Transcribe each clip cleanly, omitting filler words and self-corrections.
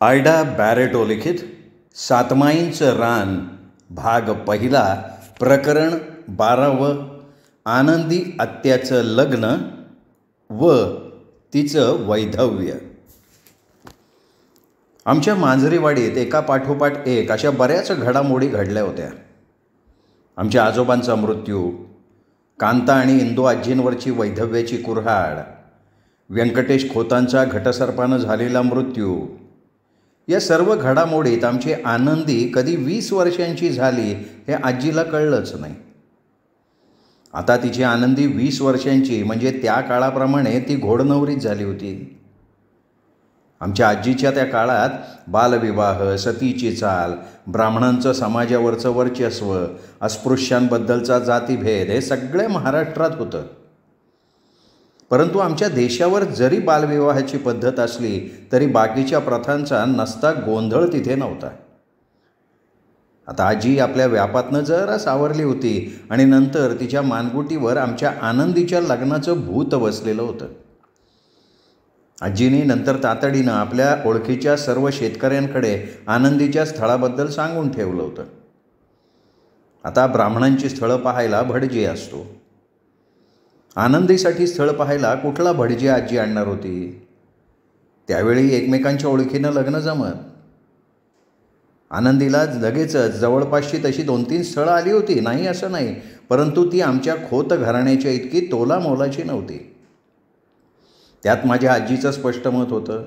Ida Barreto लिखित सातमाईंचं रान भाग पहिला प्रकरण 12. आनंदी आत्याचं लग्न व तिचं वैधव्य. आमच्या मांजरीवाडीत एका पाठोपाठ एक अशा बऱ्याच घडामोडी घडल्या होत्या. आमच्या आजोबांचा मृत्यू, कांता आणि इंदू आजींवरची वैधव्याची कुऱ्हाड, व्यंकटेश खोतांचा घटसर्पानं झालेला मृत्यू. या सर्व घडामोडीत आमची आनंदी कधी 20 वर्षांची झाली हे आजीला कळलंच नाही. आता तिची आनंदी 20 वर्षांची म्हणजे त्या काळाप्रमाणे ती घोडनवरीच झाली होती. आमच्या आजीच्या त्या काळात बालविवाह, सतीची चाल, ब्राह्मणांचं समाजावरचं वर्चस्व, अस्पृश्यांबद्दलचा जातीभेद हे सगळे महाराष्ट्रात होतं. परंतु आमच्या देशावर जरी बालविवाहाची पद्धत असली तरी बाकीच्या प्रथांचा नसता गोंधळ तिथे नव्हता. आता आजी आपल्या व्यापातनं जरा सावरली होती आणि नंतर तिच्या मानगुटीवर आमच्या आनंदीच्या लग्नाचं भूत बसलेलं होतं. आजीने नंतर तातडीनं आपल्या ओळखीच्या सर्व शेतकऱ्यांकडे आनंदीच्या स्थळाबद्दल सांगून ठेवलं होतं. आता ब्राह्मणांची स्थळं पाहायला भटजी असतो. आनंदीसाठी स्थळ पाहायला कुठला भटजी आजी आणणार होती? त्यावेळी एकमेकांच्या ओळखीनं लग्न जमत. आनंदीला लगेचच जवळपासची तशी 2-3 स्थळं आली होती, नाही असं नाही, परंतु ती आमच्या खोत घराण्याच्या इतकी तोला मोलाची नव्हती. त्यात माझ्या आजीचं स्पष्ट मत होतं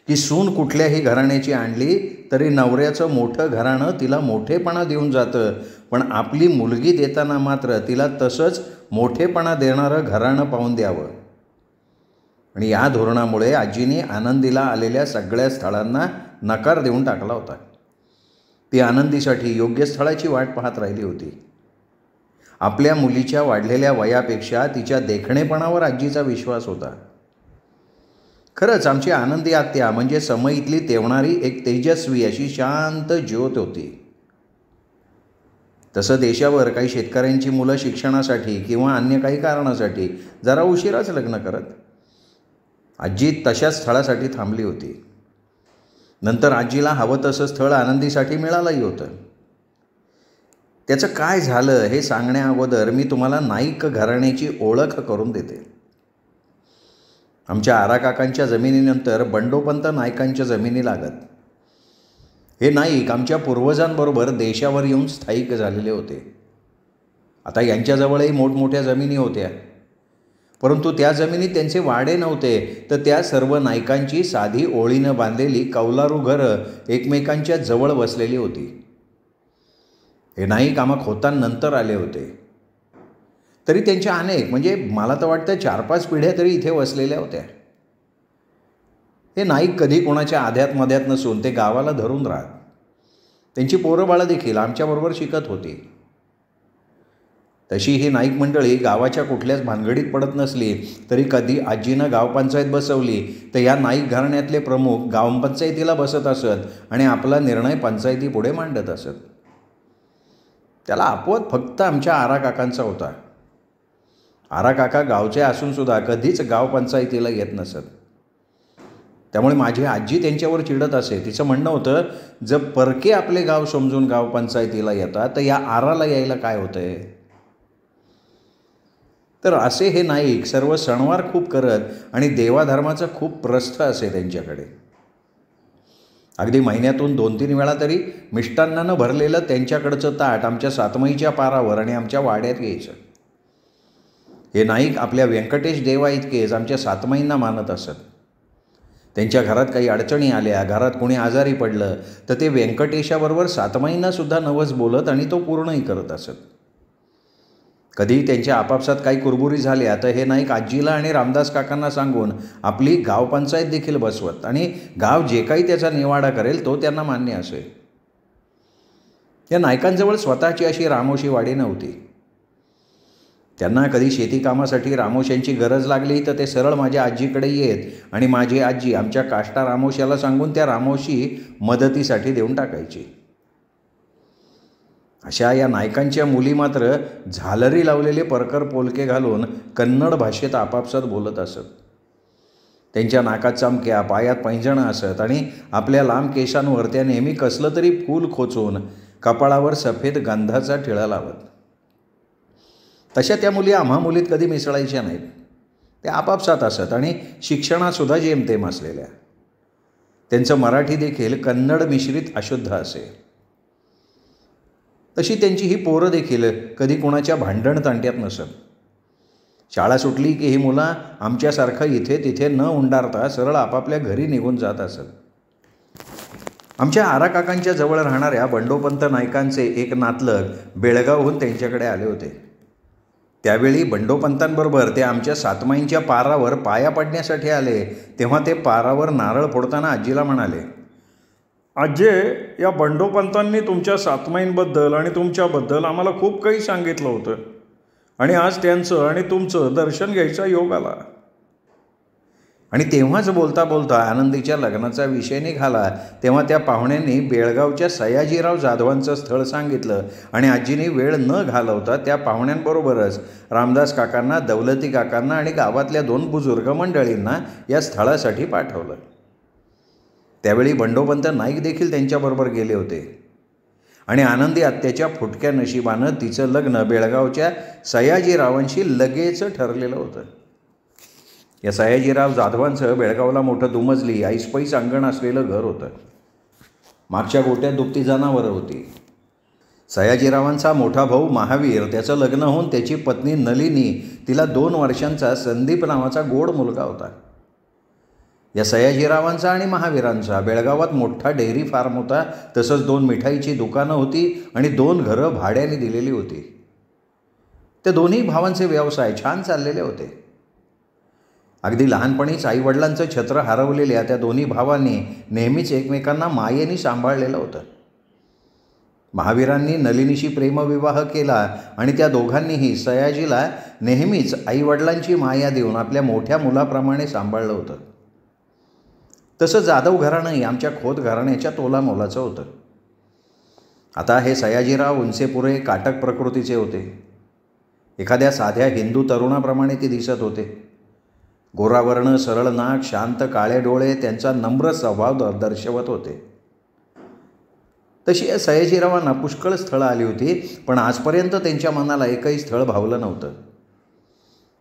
की सून कुठल्याही घराण्याची आणली तरी नवऱ्याचं मोठं घराणं तिला मोठेपणा देऊन जातं, पण आपली मुलगी देताना मात्र तिला तसंच मोठेपणा देणारं घराणं पाहून द्यावं. आणि या धोरणामुळे आजीने आनंदीला आलेल्या सगळ्या स्थळांना नकार देऊन टाकला होता. ती आनंदीसाठी योग्य स्थळाची वाट पाहत राहिली होती. आपल्या मुलीच्या वाढलेल्या वयापेक्षा तिच्या देखणेपणावर आजीचा विश्वास होता. खरंच आमची आनंदी आत्या म्हणजे समईतली तेवणारी एक तेजस्वी अशी शांत ज्योत होती. तसं देशावर काही शेतकऱ्यांची मुलं शिक्षणासाठी किंवा अन्य काही कारणासाठी जरा उशिराच लग्न करत. आजी तशाच स्थळासाठी थांबली होती. नंतर आजीला हवं तसं स्थळ आनंदीसाठी मिळालंही होतं. त्याचं काय झालं हे सांगण्या अगोदर मी तुम्हाला नाईक घराण्याची ओळख करून देते. आमच्या आराकाकांच्या जमिनीनंतर बंडोपंत नाईकांच्या जमिनी लागत. हे नाईक आमच्या पूर्वजांबरोबर देशावर येऊन स्थायिक झालेले होते. आता यांच्याजवळही मोठमोठ्या जमिनी होत्या, परंतु त्या जमिनीत त्यांचे वाडे नव्हते, तर त्या सर्व नाईकांची साधी ओळीनं बांधलेली कौलारू घरं एकमेकांच्या जवळ बसलेली होती. हे नाईक आम्हा खोतांनंतर आले होते, तरी त्यांच्या अनेक म्हणजे मला तर वाटतं 4-5 पिढ्या तरी इथे वसलेल्या होत्या. हे नाईक कधी कोणाच्या आध्यात मध्यात नसून ते गावाला धरून राहत. त्यांची पोरं बाळं देखील आमच्याबरोबर शिकत होती. तशी ही नाईक मंडळी गावाच्या कुठल्याच भानगडीत पडत नसली तरी कधी आजीनं गावपंचायत बसवली तर या नाईक घराण्यातले प्रमुख गावपंचायतीला बसत असत आणि आपला निर्णय पंचायतीपुढे मांडत असत. त्याला अपवाद फक्त आमच्या आराकाकांचा होता. आराकाका गावचे असूनसुद्धा कधीच गावपंचायतीला येत नसत. त्यामुळे माझी आजी त्यांच्यावर चिडत असे. तिचं म्हणणं होतं, जर परके आपले गाव समजून गावपंचायतीला येतात तर या आराला यायला काय होतंय? तर असे हे नाईक सर्व सणवार खूप करत आणि देवाधर्माचं खूप प्रस्थ असे त्यांच्याकडे. अगदी महिन्यातून 2-3 वेळा तरी मिष्टान्नानं भरलेलं त्यांच्याकडचं ताट आमच्या सातमाईच्या पारावर आणि आमच्या वाड्यात यायचं. हे नाईक आपल्या व्यंकटेश देवा इतकेच आमच्या सातमाईंना मानत असत. त्यांच्या घरात काही अडचणी आल्या, घरात कोणी आजारी पडलं तर ते व्यंकटेशाबरोबर सातमाईंनासुद्धा नवस बोलत आणि तो पूर्णही करत असत. कधी त्यांच्या आपापसात काही कुरबुरी झाल्या तर हे नाईक आजीला आणि रामदास काकांना सांगून आपली गावपंचायत देखील बसवत आणि गाव जे काही त्याचा निवाडा करेल तो त्यांना मान्य असे. या नायकांजवळ स्वतःची अशी रामोशी वाडी नव्हती. त्यांना कधी शेती कामासाठी रामोश्यांची गरज लागली तर ते सरळ माझ्या आजीकडे येत आणि माझी आजी आमच्या काष्टा रामोश्याला सांगून त्या रामोशी मदतीसाठी देऊन टाकायची. अशा या नायकांच्या मुली मात्र झालरी लावलेले परकर पोलके घालून कन्नड भाषेत आपापसात बोलत असत. त्यांच्या नाकात चमक्या, पायात पैंजणं असत आणि आपल्या लांब केसांवर त्या नेहमी कसलं तरी फूल खोचून कपाळावर सफेद गंधाचा टिळा लावत. तशा त्या मुली आम्हा मुलीत कधी मिसळायच्या नाहीत. त्या आपापसात असत आणि शिक्षणातसुद्धा जेमतेम असलेल्या. त्यांचं मराठी देखील कन्नड मिश्रित अशुद्ध असे. तशी त्यांची ही पोरं देखील कधी कोणाच्या भांडण तांट्यात नसत. शाळा सुटली की ही मुलं आमच्यासारखं इथे तिथे न उंडारता सरळ आपापल्या घरी निघून जात असत. आमच्या आराकाकांच्या जवळ राहणाऱ्या बंडोपंत नाईकांचे एक नातलग बेळगावहून त्यांच्याकडे आले होते. त्यावेळी बंडोपंतांबरोबर ते आमच्या सातमाईंच्या पारावर पाया पडण्यासाठी आले. तेव्हा ते पारावर नारळ फोडताना आजीला म्हणाले, आजे, या बंडोपंतांनी तुमच्या सातमाईंबद्दल आणि तुमच्याबद्दल आम्हाला खूप काही सांगितलं होतं आणि आज त्यांचं आणि तुमचं दर्शन घ्यायचा योग आला. आणि तेव्हाच बोलता बोलता आनंदीच्या लग्नाचा विषय निघाला. तेव्हा त्या पाहुण्यांनी बेळगावच्या सयाजीराव जाधवांचं स्थळ सांगितलं आणि आजीने वेळ न घालवता त्या पाहुण्यांबरोबरच रामदास काकांना, दौलती काकांना आणि गावातल्या 2 बुजुर्ग मंडळींना या स्थळासाठी पाठवलं. त्यावेळी बंडोपंत नाईक देखील त्यांच्याबरोबर गेले होते आणि आनंदी आत्याच्या फुटक्या नशिबानं तिचं लग्न बेळगावच्या सयाजीरावांशी लगेच ठरलेलं होतं. या सयाजीराव जाधवांचं बेळगावला मोठं दुमजली ऐसपैस अंगण असलेलं घर होतं. मागच्या गोट्यात दुभती जनावरं होती. सयाजीरावांचा मोठा भाऊ महावीर, त्याचं लग्न होऊन त्याची पत्नी नलिनी, तिला 2 वर्षांचा संदीप नावाचा गोड मुलगा होता. या सयाजीरावांचा आणि महावीरांचा बेळगावात मोठा डेअरी फार्म होता. तसंच 2 मिठाईची दुकानं होती आणि 2 घरं भाड्याने दिलेली होती. त्या दोन्ही भावांचे व्यवसाय छान चाललेले होते. अगदी लहानपणीच आईवडिलांचं छत्र हरवलेल्या त्या दोन्ही भावांनी नेहमीच एकमेकांना मायेने सांभाळलेलं होतं. महावीरांनी नलिनीशी प्रेमविवाह केला आणि त्या दोघांनीही सयाजीला नेहमीच आईवडिलांची माया देऊन आपल्या मोठ्या मुलाप्रमाणे सांभाळलं होतं. तसं जाधव घराणंही आमच्या खोत घराण्याच्या तोलामोलाचं होतं. आता हे सयाजीराव उंचेपुरे काटक प्रकृतीचे होते. एखाद्या साध्या हिंदू तरुणाप्रमाणे ते दिसत होते. गोरावर्ण, सरळ नाक, शांत काळे डोळे त्यांचा नम्र स्वभाव दर्शवत होते. तशी या सयाजीरावांना पुष्कळ स्थळं आली होती, पण आजपर्यंत त्यांच्या मनाला एकही स्थळ भावलं नव्हतं.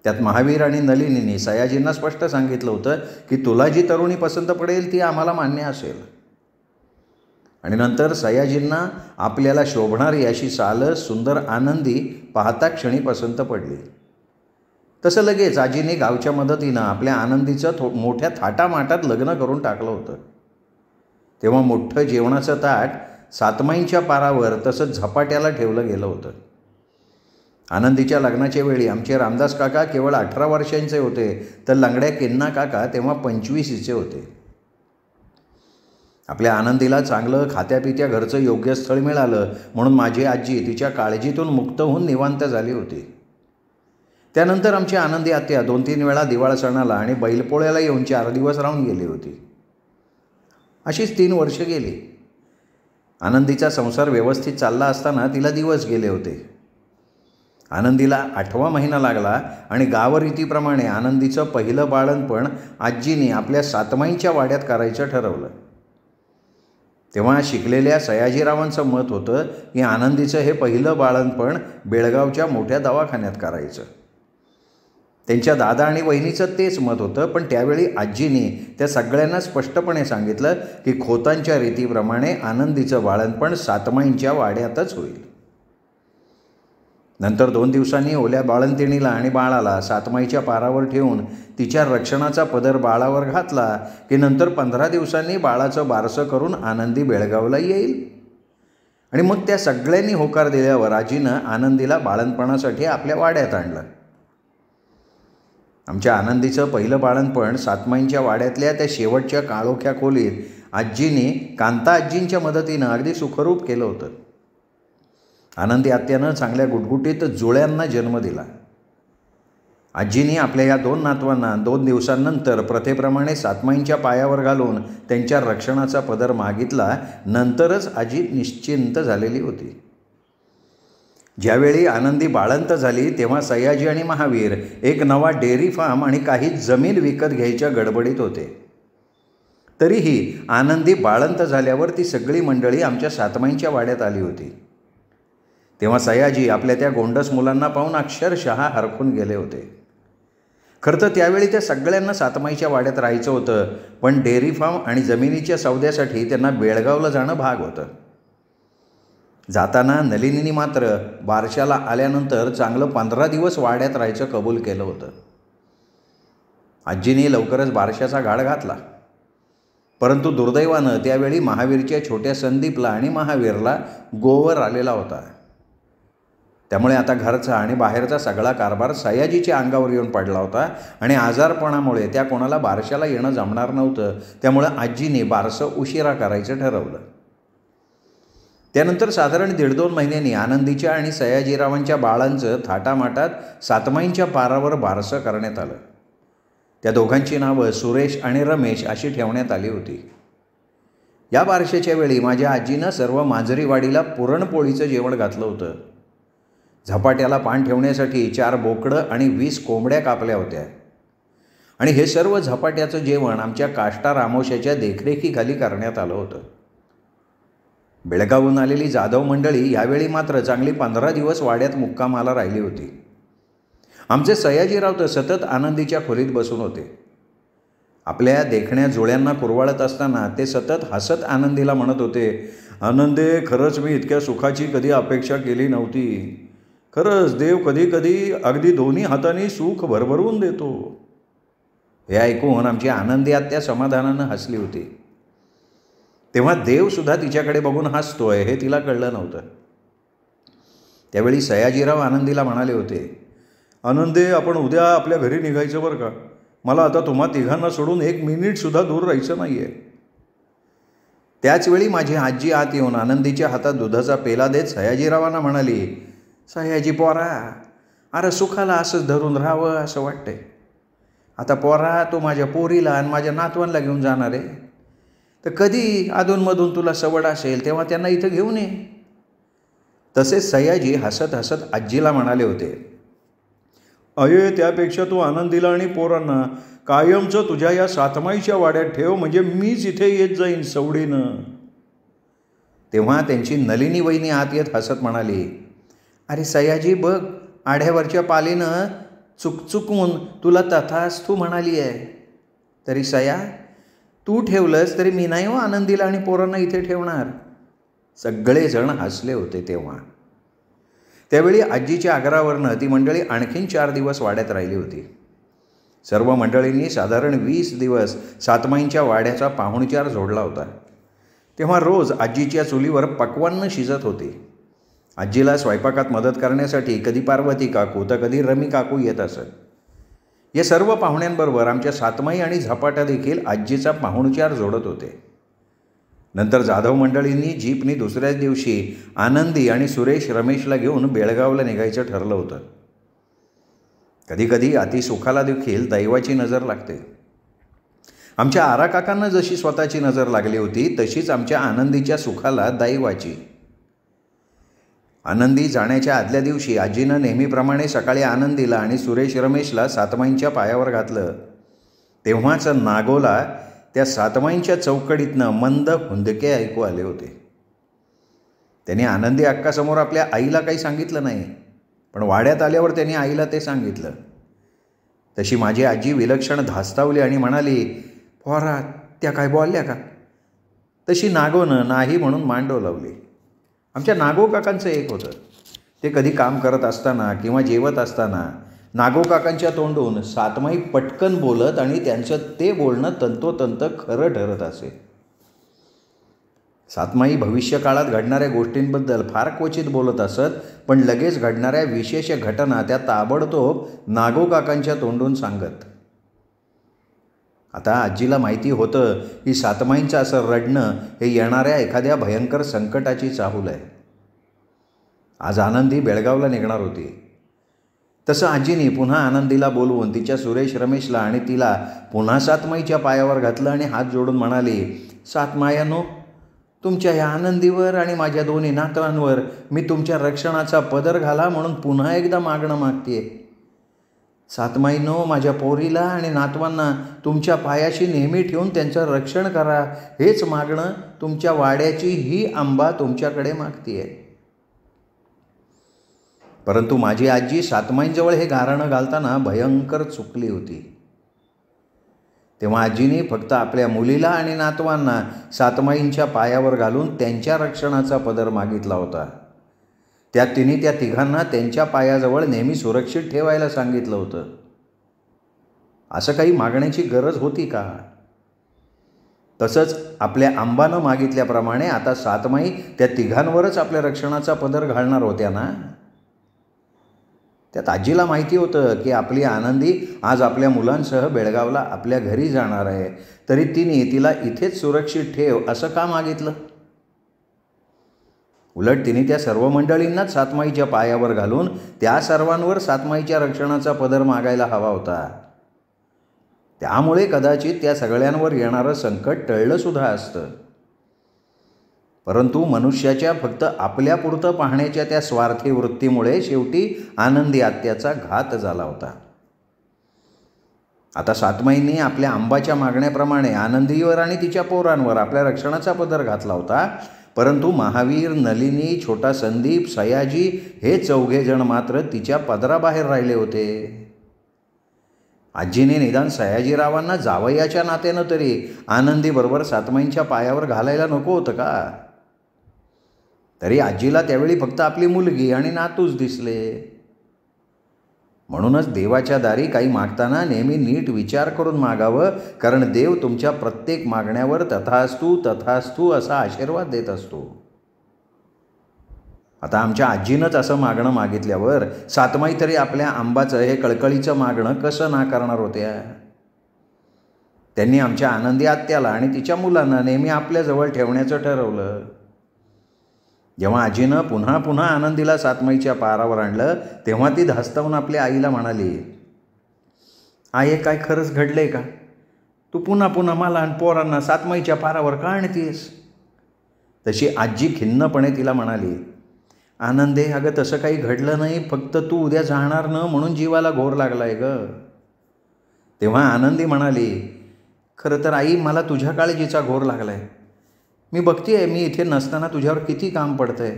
त्यात महावीर आणि नलिनींनी सयाजींना स्पष्ट सांगितलं होतं की तुला जी तरुणी पसंत पडेल ती आम्हाला मान्य असेल. आणि नंतर सयाजींना आपल्याला शोभणारी अशी सालं सुंदर आनंदी पाहता क्षणी पसंत पडली. तसं लगेच आजीने गावच्या मदतीनं आपल्या आनंदीचं मोठ्या थाटामाटात लग्न करून टाकलं होतं. तेव्हा मोठं जेवणाचं ताट सातमाईंच्या पारावर तसंच झपाट्याला ठेवलं गेलं होतं. आनंदीच्या लग्नाच्या वेळी आमचे रामदास काका केवळ 18 वर्षांचे होते, तर लंगड्या किन्ना काका तेव्हा 25चे होते. आपल्या आनंदीला चांगलं खात्यापित्या घरचं योग्य स्थळ मिळालं म्हणून माझी आजी तिच्या काळजीतून मुक्त होऊन निवांत झाली होती. त्यानंतर आमची आनंदी आत्या 2-3 वेळा दिवाळ सणाला आणि बैलपोळ्याला येऊन 4 दिवस राहून गेली होती. अशीच 3 वर्ष गेली. आनंदीचा संसार व्यवस्थित चालला असताना तिला दिवस गेले होते. आनंदीला 8वा महिना लागला आणि गावरीतीप्रमाणे आनंदीचं पहिलं बाळंतपण आजीने आपल्या सातमाईंच्या वाड्यात करायचं ठरवलं. तेव्हा शिकलेल्या सयाजीरावांचं मत होतं की आनंदीचं हे पहिलं बाळंतपण बेळगावच्या मोठ्या दवाखान्यात करायचं. त्यांच्या दादा आणि वहिनीचं तेच मत होतं, पण त्यावेळी आजीने त्या सगळ्यांना स्पष्टपणे सांगितलं की खोतांच्या रीतीप्रमाणे आनंदीचं बाळंतपण सातमाईंच्या वाड्यातच होईल. नंतर 2 दिवसांनी ओल्या बाळंतिणीला आणि बाळाला सातमाईच्या पारावर ठेवून तिच्या रक्षणाचा पदर बाळावर घातला की नंतर 15 दिवसांनी बाळाचं बारसं करून आनंदी बेळगावला येईल. आणि मग त्या सगळ्यांनी होकार दिल्यावर आजीनं आनंदीला बाळंतपणासाठी आपल्या वाड्यात आणलं. आमच्या आनंदीचं पहिलं बाळंतपण सातमाईंच्या वाड्यातल्या त्या शेवटच्या काळोख्या खोलीत आजीने कांता आजींच्या मदतीनं अगदी सुखरूप केलं होतं. आनंदी आत्यानं चांगल्या गुटगुटीत जुळ्यांना जन्म दिला. आजीने आपल्या या 2 नातवांना 2 दिवसांनंतर प्रथेप्रमाणे सातमाईंच्या पायावर घालून त्यांच्या रक्षणाचा पदर मागितला. नंतरच आजी निश्चिंत झालेली होती. ज्यावेळी आनंदी बाळंत झाली तेव्हा सयाजी आणि महावीर एक नवा डेअरी फार्म आणि काही जमीन विकत घ्यायच्या गडबडीत होते. तरीही आनंदी बाळंत झाल्यावर ती सगळी मंडळी आमच्या सातमाईंच्या वाड्यात आली होती. तेव्हा सयाजी आपल्या त्या गोंडस मुलांना पाहून अक्षरशः हरखून गेले होते. खरं तर त्यावेळी त्या सगळ्यांना सातमाईच्या वाड्यात राहायचं होतं, पण डेअरी फार्म आणि जमिनीच्या सौद्यासाठी त्यांना बेळगावला जाणं भाग होतं. जाताना नलिनीने मात्र बारशाला आल्यानंतर चांगलं 15 दिवस वाड्यात राहायचं कबूल केलं होतं. आजीने लवकरच बारशाचा गाड घातला, परंतु दुर्दैवानं त्यावेळी महावीरच्या छोट्या संदीपला आणि महावीरला गोवर आलेला होता. त्यामुळे आता घरचा आणि बाहेरचा सगळा कारभार सयाजीच्या अंगावर येऊन पडला होता आणि आजारपणामुळे त्या कोणाला बारशाला येणं जमणार नव्हतं. त्यामुळं आजीने बारसं उशिरा करायचं ठरवलं. त्यानंतर साधारण 1.5-2 महिन्यांनी आनंदीच्या आणि सयाजीरावांच्या बाळांचं थाटामाटात सातमाईंच्या पारावर बारसं करण्यात आलं. त्या दोघांची नावं सुरेश आणि रमेश अशी ठेवण्यात आली होती. या बारशाच्या वेळी माझ्या आजीनं सर्व मांजरीवाडीला पुरणपोळीचं जेवण घातलं होतं. झपाट्याला पान ठेवण्यासाठी 4 बोकडं आणि 20 कोंबड्या कापल्या होत्या आणि हे सर्व झपाट्याचं जेवण आमच्या काष्टा रामोशाच्या देखरेखीखाली करण्यात आलं होतं. बेळगावहून आलेली जाधव मंडळी यावेळी मात्र चांगली 15 दिवस वाड्यात मुक्कामाला राहिली होती. आमचे सयाजीराव तर सतत आनंदीच्या खोलीत बसून होते. आपल्या देखण्या जुळ्यांना कुरवाळत असताना ते सतत हसत आनंदीला म्हणत होते, आनंदे, खरंच मी इतक्या सुखाची कधी अपेक्षा केली नव्हती. खरंच देव कधी कधी अगदी दोन्ही हातांनी सुख भरभरून देतो. हे ऐकून आमची आनंदी आत्या समाधानानं हसली होती. तेव्हा देवसुद्धा तिच्याकडे बघून हसतोय हे तिला कळलं नव्हतं. त्यावेळी सयाजीराव आनंदीला म्हणाले होते, आनंदे, आपण उद्या आपल्या घरी निघायचं बरं का. मला आता तुम्हा तिघांना सोडून 1 मिनिटसुद्धा दूर राहायचं नाही आहे. त्याचवेळी माझी आजी आत येऊन आनंदीच्या हातात दुधाचा पेला देत सयाजीरावांना म्हणाली, सयाजी पोरा, अरे सुखाला असंच धरून राहावं असं वाटतंय. आता पोरा, तू माझ्या पोरीला आणि माझ्या नातवांना घेऊन जाणार आहे, तर कधी अधूनमधून तुला सवड असेल तेव्हा त्यांना इथं घेऊन ये. तसेच सयाजी हसत हसत आजीला म्हणाले होते, अये, त्यापेक्षा तू आनंदीला आणि पोरांना कायमचं तुझ्या या सातमाईच्या वाड्यात ठेव, म्हणजे मीच इथे येत जाईन सवडीनं. तेव्हा त्यांची नलिनी वहिनी आत येत हसत म्हणाली, अरे सयाजी बघ, आढ्यावरच्या पालीनं चुकचुकून तुला तथास्तू म्हणाली आहे. तरी सया, तू ठेवलंस तरी मी नाही हो आनंदीला आणि पोरांना इथे ठेवणार. सगळेजण हसले होते. तेव्हा त्यावेळी आजीच्या आग्रहावरनं ती मंडळी आणखीन 4 दिवस वाड्यात राहिली होती. सर्व मंडळींनी साधारण 20 दिवस सातमाईंच्या वाड्याचा पाहुणचार जोडला होता. तेव्हा रोज आजीच्या चुलीवर पक्वान्न शिजत होती. आजीला स्वयंपाकात मदत करण्यासाठी कधी पार्वती काकू तर कधी रमी काकू येत असत. या सर्व पाहुण्यांबरोबर आमच्या सातमाई आणि झपाटा देखील आजीचा पाहुणचार जोडत होते. नंतर जाधव मंडळींनी जीपनी दुसऱ्याच दिवशी आनंदी आणि सुरेश रमेशला घेऊन बेळगावला निघायचं ठरलं होतं. कधीकधी अतिसुखाला देखील दैवाची नजर लागते. आमच्या आराकाकांना जशी स्वतःची नजर लागली होती तशीच आमच्या आनंदीच्या सुखाला दैवाची. आनंदी जाण्याच्या आदल्या दिवशी आजीनं नेहमीप्रमाणे सकाळी आनंदीला आणि सुरेश रमेशला सातमाईंच्या पायावर घातलं. तेव्हाच नागोला त्या सातमाईंच्या चौकडीतनं मंद हुंदके ऐकू आले होते. त्यांनी आनंदी अक्कासमोर आपल्या आईला काही सांगितलं नाही, पण वाड्यात आल्यावर त्यांनी आईला ते सांगितलं. तशी माझी आजी विलक्षण धास्तावली आणि म्हणाली, पोरा, त्या काय बोलल्या का? तशी नागोनं नाही म्हणून मान डोलावली. आमच्या नागो काकांचं एक होतं. ते कधी काम करत असताना किंवा जेवत असताना नागो काकांच्या तोंडून सातमाई पटकन बोलत आणि त्यांचं ते बोलणं तंतोतंत खरं ठरत असे. सातमाई भविष्यकाळात घडणाऱ्या गोष्टींबद्दल फार क्वचित बोलत असत, पण लगेच घडणाऱ्या विशेष घटना त्या ताबडतोब नागो काकांच्या तोंडून सांगत. आता आजीला माहिती होतं की सातमाईंचं असं रडणं हे येणाऱ्या एखाद्या भयंकर संकटाची चाहूल आहे. आज आनंदी बेळगावला निघणार होती. तसं आजीने पुन्हा आनंदीला बोलवून तिच्या सुरेश रमेशला आणि तिला पुन्हा सातमाईच्या पायावर घातलं आणि हात जोडून म्हणाली, सातमायानो, तुमच्या या आनंदीवर आणि माझ्या दोन्ही नातवांवर मी तुमच्या रक्षणाचा पदर घाला म्हणून पुन्हा एकदा मागणं मागतेय. सातमाईनो, माझ्या पोरीला आणि नातवांना तुमच्या पायाशी नेहमी ठेवून त्यांचं रक्षण करा. हेच मागणं तुमच्या वाड्याची ही अंबा तुमच्याकडे मागतेय. परंतु माझी आजी सातमाईंजवळ हे गाऱ्हाणं घालताना भयंकर चुकली होती. तेव्हा आजीने फक्त आपल्या मुलीला आणि नातवांना सातमाईंच्या पायावर घालून त्यांच्या रक्षणाचा पदर मागितला होता. त्यात तिने त्या तिघांना त्यांच्या पायाजवळ नेहमी सुरक्षित ठेवायला सांगितलं होतं. असं काही मागण्याची गरज होती का? तसंच आपल्या अंबानं मागितल्याप्रमाणे आता सातमाई त्या तिघांवरच आपल्या रक्षणाचा पदर घालणार होत्या ना. त्यात आजीला माहिती होतं की आपली आनंदी आज आपल्या मुलांसह बेळगावला आपल्या घरी जाणार आहे, तरी तिने तिला इथेच सुरक्षित ठेव असं का मागितलं? उलट तिने त्या सर्व मंडळींनाच सातमाईच्या पायावर घालून त्या सर्वांवर सातमाईच्या रक्षणाचा पदर मागायला हवा होता. त्यामुळे कदाचित त्या सगळ्यांवर येणारं संकट टळलं सुद्धा असतं. परंतु मनुष्याच्या फक्त आपल्यापुरतं पाहण्याच्या त्या स्वार्थी वृत्तीमुळे शेवटी आनंदी आत्याचा घात झाला होता. आता सातमाईंनी आपल्या अंबाच्या मागण्याप्रमाणे आनंदीवर आणि तिच्या पोरांवर आपल्या रक्षणाचा पदर घातला होता. परंतु महावीर, नलिनी, छोटा संदीप, सयाजी हे चौघेजण मात्र तिच्या पदराबाहेर राहिले होते. आजीने निदान सयाजीरावांना जावयाच्या नात्यानं तरी आनंदीबरोबर सातमाईंच्या पायावर घालायला नको होतं का? तरी आजीला त्यावेळी फक्त आपली मुलगी आणि नातूच दिसले. म्हणूनच देवाच्या दारी काही मागताना नेहमी नीट विचार करून मागावं, कारण देव तुमच्या प्रत्येक मागण्यावर तथास्तु तथास्तु असा आशीर्वाद देत असतो. आता आमच्या आजीनंच असं मागणं मागितल्यावर सातमाई तरी आपल्या अंबाचं हे कळकळीचं मागणं कसं नाकारणार होत्या? त्यांनी आमच्या आनंदी आत्याला आणि तिच्या मुलांना नेहमी आपल्याजवळ ठेवण्याचं ठरवलं. जेव्हा आजीनं पुन्हा पुन्हा आनंदीला सातमाईच्या पारावर आणलं तेव्हा ती धास्तावून आपल्या आईला म्हणाली, आई, काय खरंच घडलंय का? तू पुन्हा पुन्हा मला आणि पोरांना सातमाईच्या पारावर का आणतेस? तशी आजी खिन्नपणे तिला म्हणाली, आनंदे, अगं तसं काही घडलं नाही, फक्त तू उद्या जाणार न म्हणून जीवाला घोर लागलाय ग. तेव्हा आनंदी म्हणाली, खरं तर आई, मला तुझ्या काळजीचा घोर लागलाय. मी बघतेय मी इथे नसताना तुझ्यावर किती काम पडतंय.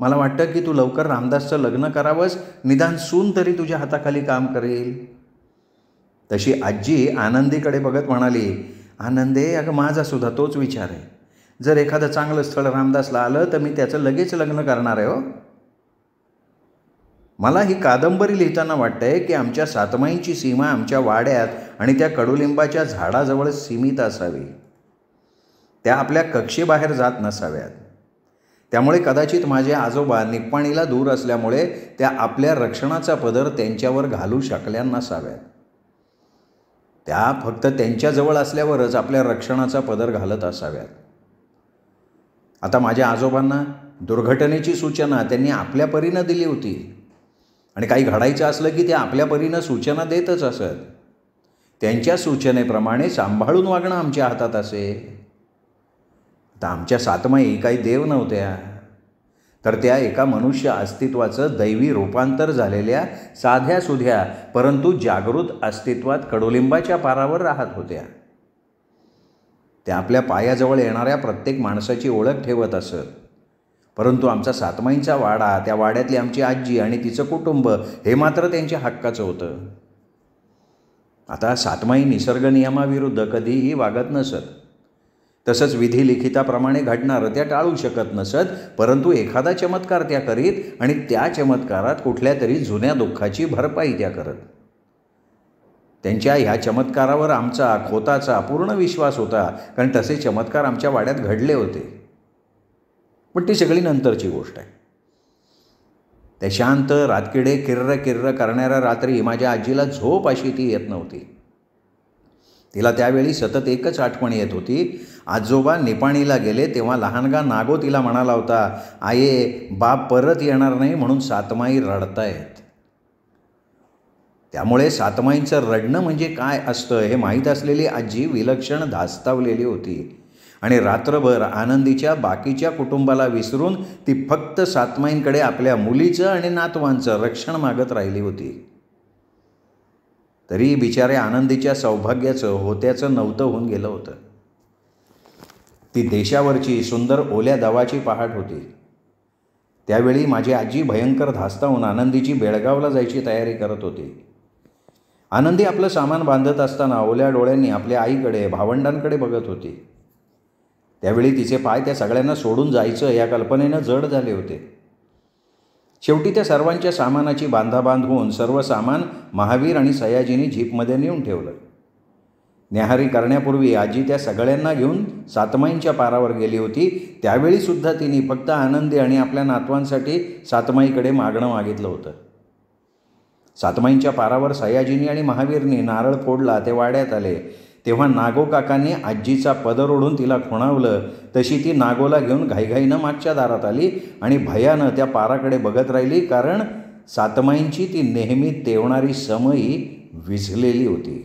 मला वाटतं की तू लवकर रामदासचं लग्न करावंस, निदान सून तरी तुझ्या हाताखाली काम करेल. तशी आजी आनंदीकडे बघत म्हणाली, आनंदे, अगं माझा सुद्धा तोच विचार आहे. जर एखादं चांगलं स्थळ रामदासला आलं तर मी त्याचं लगेच लग्न करणार आहे. हो, मला ही कादंबरी लिहिताना वाटतंय की आमच्या सातमाईंची सीमा आमच्या वाड्यात आणि त्या कडुलिंबाच्या झाडाजवळ सीमित असावी. त्या आपल्या कक्षेबाहेर जात नसाव्यात. त्यामुळे कदाचित माझे आजोबा निप्पाणीला दूर असल्यामुळे त्या आपल्या रक्षणाचा पदर त्यांच्यावर घालू शकल्या नसाव्यात. त्या फक्त त्यांच्याजवळ असल्यावरच आपल्या रक्षणाचा पदर घालत असाव्यात. आता माझ्या आजोबांना दुर्घटनेची सूचना त्यांनी आपल्या परीनं दिली होती आणि काही घडायचं असलं की ते आपल्या परीनं सूचना देतच असत. त्यांच्या सूचनेप्रमाणे सांभाळून वागणं आमच्या हातात असे. तर आमच्या सातमाई काही देव नव्हत्या, तर त्या एका मनुष्य अस्तित्वाचं दैवी रूपांतर झालेल्या साध्यासुध्या परंतु जागृत अस्तित्वात कडुलिंबाच्या पारावर राहत होत्या. त्या आपल्या पायाजवळ येणाऱ्या प्रत्येक माणसाची ओळख ठेवत असत. परंतु आमचा सातमाईंचा वाडा, त्या वाड्यातली आमची आजी आणि तिचं कुटुंब हे मात्र त्यांच्या हक्काचं होतं. आता सातमाई निसर्ग नियमाविरुद्ध कधीही वागत नसत. तसंच विधी लिखिताप्रमाणे घडणारं त्या टाळू शकत नसत. परंतु एखादा चमत्कार त्या करीत आणि त्या चमत्कारात कुठल्या तरी जुन्या दुःखाची भरपाई त्या करत. त्यांच्या ह्या चमत्कारावर आमचा खोताचा पूर्ण विश्वास होता, कारण तसे चमत्कार आमच्या वाड्यात घडले होते. पण ती सगळी नंतरची गोष्ट आहे. त्या शांत रातकिडे किर्र किर्र करणाऱ्या रात्री माझ्या आजीला झोप अशी ती येत नव्हती. तिला त्यावेळी सतत एकच आठवण येत होती. आजोबा निपाणीला गेले तेव्हा लहानगा नागो तिला म्हणाला होता, आये, बाप परत येणार नाही म्हणून सातमाई रडतायत. त्यामुळे सातमाईंचं रडणं म्हणजे काय असतं हे माहीत असलेली आजी विलक्षण धास्तावलेली होती आणि रात्रभर आनंदीच्या बाकीच्या कुटुंबाला विसरून ती फक्त सातमाईंकडे आपल्या मुलीचं आणि नातवांचं रक्षण मागत राहिली होती. तरी बिचारे आनंदीच्या सौभाग्याचं होत्याचं नव्हतं होऊन गेलं होतं. ती देशावरची सुंदर ओल्या दवाची पहाट होती. त्यावेळी माझी आजी भयंकर धास्तावून आनंदीची बेळगावला जायची तयारी करत होती. आनंदी आपलं सामान बांधत असताना ओल्या डोळ्यांनी आपल्या आईकडे, भावंडांकडे बघत होती. त्यावेळी तिचे पाय त्या सगळ्यांना सोडून जायचं या कल्पनेनं जड झाले होते. शेवटी त्या सर्वांच्या सामानाची बांधाबांध होऊन सर्व सामान महावीर आणि सयाजींनी जीपमध्ये नेऊन ठेवलं. न्याहारी करण्यापूर्वी आजी त्या सगळ्यांना घेऊन सातमाईंच्या पारावर गेली होती. त्यावेळीसुद्धा तिने फक्त आनंदी आणि आपल्या नातवांसाठी सातमाईकडे मागणं मागितलं होतं. सातमाईंच्या पारावर सयाजींनी आणि महावीरनी नारळ फोडला. ते वाड्यात आले तेव्हा नागो काकांनी आजीचा पदर ओढून तिला खुणावलं. तशी ती नागोला घेऊन घाईघाईनं मागच्या दारात आली आणि भयानं त्या पाराकडे बघत राहिली, कारण सातमाईंची ती नेहमी तेवणारी समई विझलेली होती.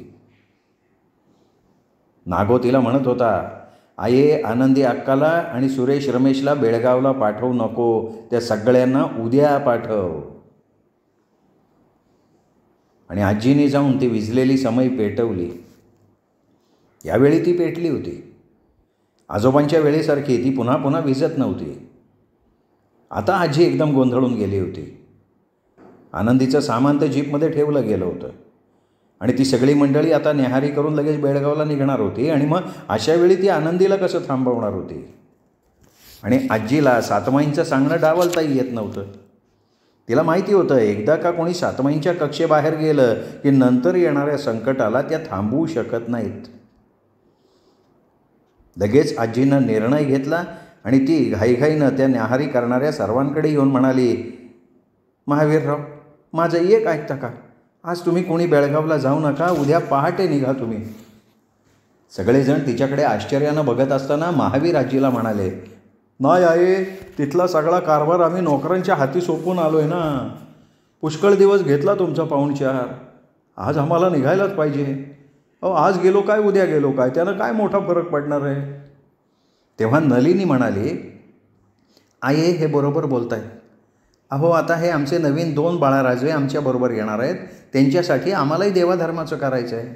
नागो तिला म्हणत होता, आये, आनंदी अक्काला आणि सुरेश रमेशला बेळगावला पाठवू नको, त्या सगळ्यांना उद्या पाठव. आणि आजीने जाऊन ती विझलेली समई पेटवली. यावेळी ती पेटली होती. आजोबांच्या वेळेसारखी ती पुन्हा पुन्हा विझत नव्हती. आता आजी एकदम गोंधळून गेली होती. आनंदीचं सामान तर जीपमध्ये ठेवलं गेलं होतं आणि ती सगळी मंडळी आता न्याहारी करून लगेच बेळगावला निघणार होती. आणि मग अशा वेळी ती आनंदीला कसं थांबवणार होती? आणि आजीला सातमाईंचं सांगणं डावलताही येत नव्हतं. तिला माहिती होतं, एकदा का कोणी सातमाईंच्या कक्षेबाहेर गेलं की नंतर येणाऱ्या संकटाला त्या थांबवू शकत नाहीत. लगेच आजीनं निर्णय घेतला आणि ती घाईघाईनं त्या न्याहारी करणाऱ्या सर्वांकडे येऊन म्हणाली, महावीरराव, माझं एक ऐकता का? आज तुम्ही कोणी बेळगावला जाऊ नका, उद्या पहाटे निघा तुम्ही. सगळेजण तिच्याकडे आश्चर्यानं बघत असताना महावीर आजीला म्हणाले, नाही आहे, तिथला सगळा कारभार आम्ही नोकरांच्या हाती सोपवून आलो आहे ना. पुष्कळ दिवस घेतला तुमचा पाहुणचार, आज आम्हाला निघायलाच पाहिजे. आज गेलो काय, उद्या गेलो काय, त्यानं काय मोठा फरक पडणार आहे? तेव्हा नलिनी म्हणाली, आये, हे बरोबर बोलताय. अहो, आता हे आमचे नवीन 2 बाळाराजे आमच्याबरोबर येणार आहेत, त्यांच्यासाठी आम्हालाही देवाधर्माचं करायचं आहे.